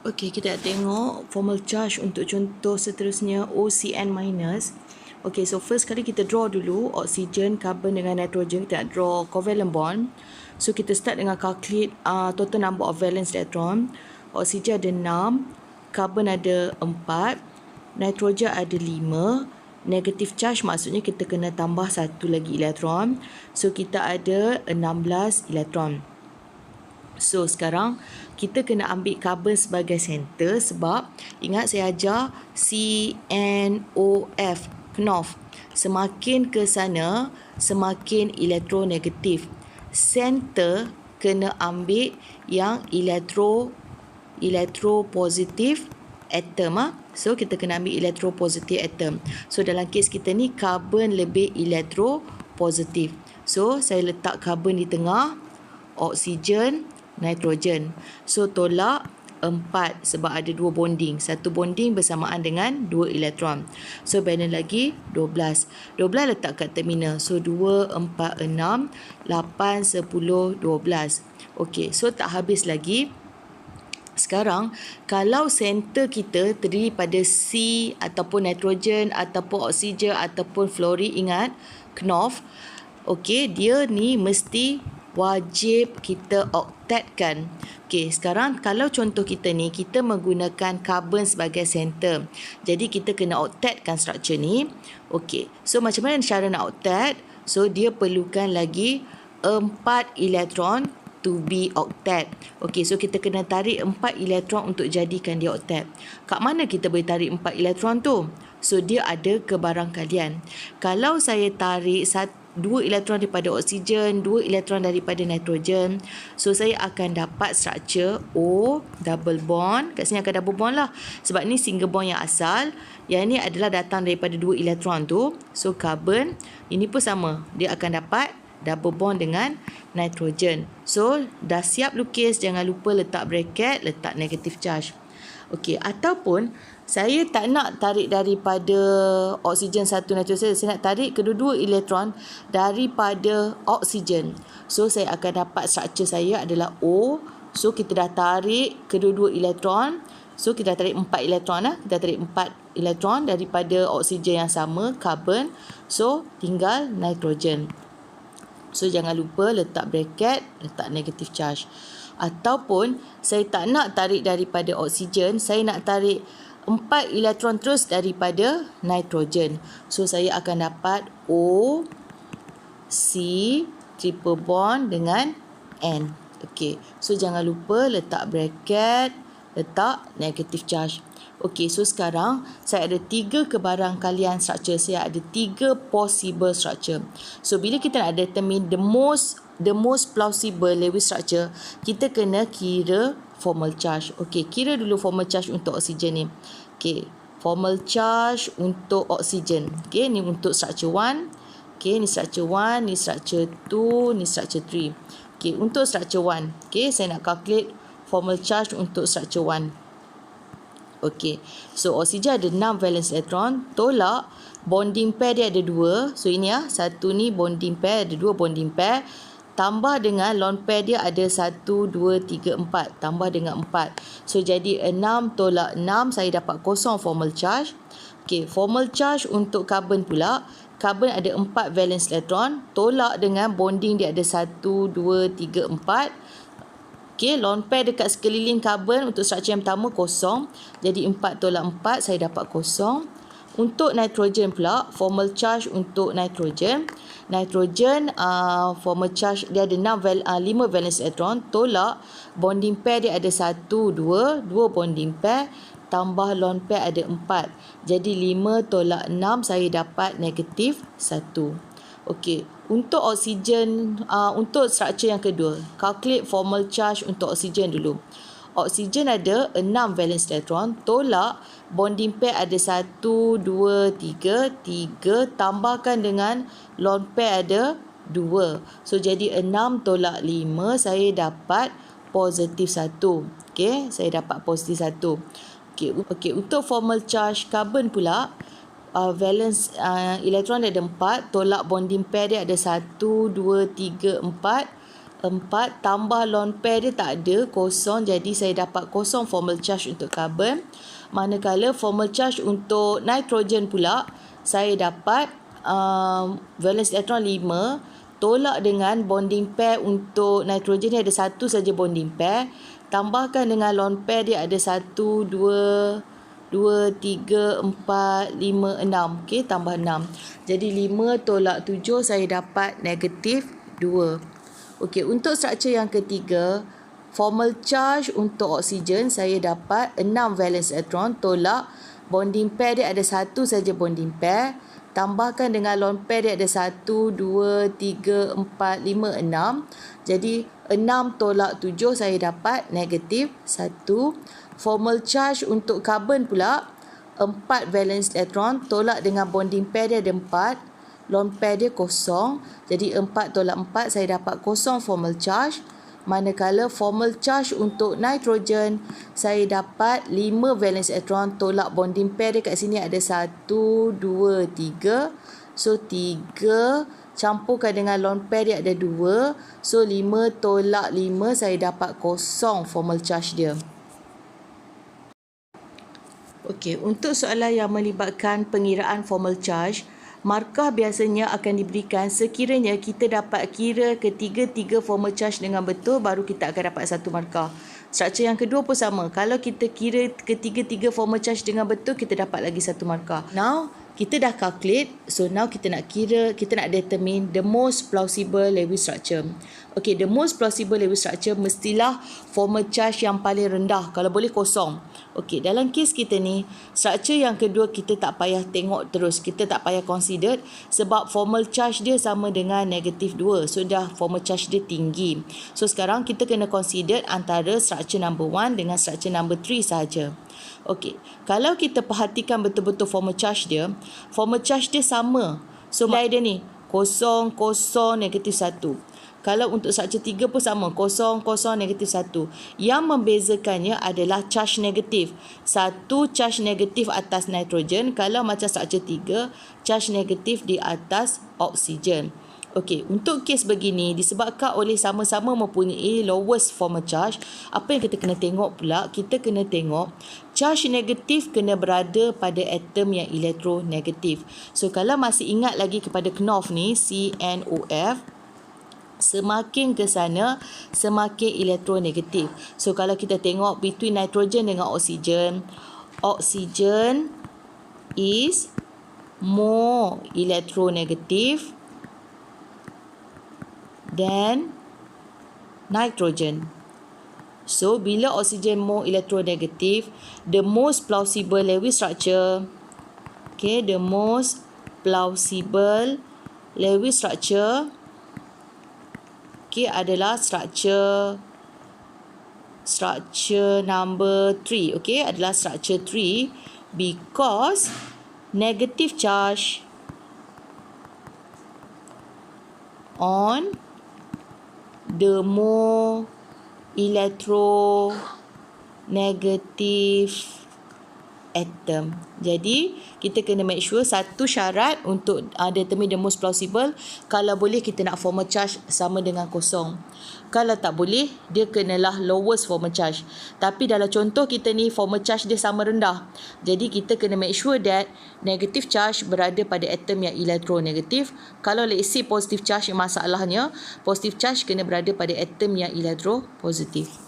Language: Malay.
Okey, kita nak tengok formal charge untuk contoh seterusnya OCN minus. Okey, so first kali kita draw dulu oksigen, karbon dengan nitrogen. Kita nak draw covalent bond. So kita start dengan calculate total number of valence electron. Oksigen ada 6, karbon ada 4, nitrogen ada 5. Negative charge maksudnya kita kena tambah satu lagi elektron. So kita ada 16 elektron. So sekarang kita kena ambil karbon sebagai center sebab ingat saya ajar CNOF, KNOF. Semakin ke sana semakin elektronegatif. Center kena ambil yang elektropositif atom. So kita kena ambil elektropositif atom. So dalam kes kita ni karbon lebih elektropositif. So saya letak karbon di tengah, oksigen, nitrogen. So tolak 4 sebab ada 2 bonding. Satu bonding bersamaan dengan 2 elektron. So balance lagi 12. 12 letak kat terminal. So 2, 4, 6, 8, 10, 12. Okey, so tak habis lagi. Sekarang kalau center kita terdiri pada C ataupun nitrogen ataupun oksigen ataupun fluorine, ingat KNOF. Okey, dia ni mesti wajib kita oktatkan. Okey, sekarang kalau contoh kita ni, kita menggunakan karbon sebagai center. Jadi kita kena oktatkan struktur ni. Okey, so macam mana cara nak oktat? So dia perlukan lagi 4 elektron to be octet. Okey, so kita kena tarik 4 elektron untuk jadikan dia oktat. Kat mana kita boleh tarik 4 elektron tu? So dia ada kebarangkalian. Kalau saya tarik 2 elektron daripada oksigen, 2 elektron daripada nitrogen, so saya akan dapat struktur O double bond. Kat sini akan double bond lah sebab ni single bond yang asal. Yang ni adalah datang daripada 2 elektron tu. So carbon ini pun sama, dia akan dapat double bond dengan nitrogen. So dah siap lukis, jangan lupa letak bracket, letak negative charge. Okey, ataupun saya tak nak tarik daripada oksigen satu nitrogen, saya nak tarik kedua-dua elektron daripada oksigen. So saya akan dapat struktur saya adalah O. So kita dah tarik kedua-dua elektron. So kita dah tarik 4 elektron lah. Kita tarik 4 elektron daripada oksigen yang sama, karbon. So tinggal nitrogen. So jangan lupa letak bracket, letak negative charge. Ataupun saya tak nak tarik daripada oksigen, saya nak tarik 4 elektron terus daripada nitrogen. So saya akan dapat O, C, triple bond dengan N. Okey, so jangan lupa letak bracket, letak negative charge. Okey, so sekarang saya ada 3 kebarangkalian struktur. Saya ada 3 possible structure. So bila kita nak determine the most plausible Lewis structure, kita kena kira formal charge. Okey, kira dulu formal charge untuk oksigen ni. Okey, formal charge untuk oksigen. Okey, ni untuk structure 1. Okey, ni structure 1, ni structure 2, ni structure 3. Okey, untuk structure 1. Okey, saya nak calculate formal charge untuk structure 1. Okey, so oksigen ada 6 valence elektron, tolak bonding pair dia ada 2. So ini satu ni bonding pair, ada 2 bonding pair. Tambah dengan lone pair dia ada 1, 2, 3, 4. Tambah dengan 4. So jadi 6 tolak 6, saya dapat kosong formal charge. Okey, formal charge untuk karbon pula. Karbon ada 4 valence elektron, tolak dengan bonding dia ada 1, 2, 3, 4. Okey, lone pair dekat sekeliling karbon untuk struktur yang pertama kosong. Jadi 4 tolak 4, saya dapat kosong. Untuk nitrogen pula, formal charge untuk nitrogen. Nitrogen, formal charge dia ada 5 valence elektron. Tolak, bonding pair dia ada 1, 2 bonding pair. Tambah lone pair ada 4. Jadi 5 tolak 6, saya dapat negatif 1. Okey, untuk oksigen, untuk struktur yang kedua, calculate formal charge untuk oksigen dulu. Oksigen ada 6 valence elektron, tolak bonding pair ada 1, 2, 3, tambahkan dengan lone pair ada 2. So jadi 6 tolak 5, saya dapat positif 1. Okey, saya dapat positif 1. Okey, untuk formal charge karbon pula, valence elektron dia ada 4, tolak bonding pair dia ada 1, 2, 3, 4, 4 tambah lone pair dia tak ada, kosong. Jadi saya dapat kosong formal charge untuk karbon. Manakala formal charge untuk nitrogen pula, saya dapat valence elektron 5 tolak dengan bonding pair untuk nitrogen ni ada satu saja bonding pair. Tambahkan dengan lone pair dia ada 1, 2, 3, 4, 5, 6. Okey, tambah 6. Jadi 5 tolak 7 saya dapat negatif 2. Okey, untuk struktur yang ketiga, formal charge untuk oksigen saya dapat 6 valence elektron tolak bonding pair dia ada satu saja bonding pair. Tambahkan dengan lone pair dia ada 1, 2, 3, 4, 5, 6. Jadi 6 tolak 7 saya dapat negatif 1. Formal charge untuk karbon pula 4 valence elektron tolak dengan bonding pair dia ada 4. Lone pair dia kosong. Jadi 4 tolak 4 saya dapat kosong formal charge. Manakala formal charge untuk nitrogen saya dapat 5 valence elektron tolak bonding pair dia kat sini ada 1, 2, 3. So 3 campurkan dengan lone pair dia ada 2. So 5 tolak 5 saya dapat kosong formal charge dia. Okey, untuk soalan yang melibatkan pengiraan formal charge, markah biasanya akan diberikan sekiranya kita dapat kira ketiga-tiga formal charge dengan betul, baru kita akan dapat satu markah. Struktur yang kedua pun sama. Kalau kita kira ketiga-tiga formal charge dengan betul, kita dapat lagi satu markah. Now, kita dah calculate. So, now kita nak determine the most plausible Lewis structure. Okay, the most plausible Lewis structure mestilah formal charge yang paling rendah. Kalau boleh kosong. Okay, dalam kes kita ni, struktur yang kedua kita tak payah tengok terus. Kita tak payah consider sebab formal charge dia sama dengan negatif 2. So, dah formal charge dia tinggi. So, sekarang kita kena consider antara struktur number 1 dengan struktur number 3 sahaja. Okey, kalau kita perhatikan betul-betul formal charge dia sama. So, nilai dia ni, 0, 0, negatif 1. Kalau untuk struktur 3 pun sama, 0, 0, negatif 1. Yang membezakannya adalah charge negatif. Satu charge negatif atas nitrogen, kalau macam struktur 3, charge negatif di atas oksigen. Okey, untuk kes begini disebabkan oleh sama-sama mempunyai lowest formal charge, apa yang kita kena tengok pula? Kita kena tengok charge negatif kena berada pada atom yang elektronegatif. So kalau masih ingat lagi kepada Knopf ni, CNOF, semakin ke sana semakin elektronegatif. So kalau kita tengok between nitrogen dengan oksigen, oksigen is more electronegative than nitrogen. So, bila oksigen more electronegative, the most plausible Lewis structure, okay, the most plausible Lewis structure, okay, adalah structure number 3, okay, adalah structure 3 because negative charge on the more electronegative atom. Jadi, kita kena make sure satu syarat untuk determine the most plausible, kalau boleh kita nak formal charge sama dengan kosong. Kalau tak boleh, dia kenalah lowest formal charge. Tapi dalam contoh kita ni, formal charge dia sama rendah. Jadi, kita kena make sure that negative charge berada pada atom yang elektronegatif. Kalau let's say positive charge, masalahnya positive charge kena berada pada atom yang elektropositif.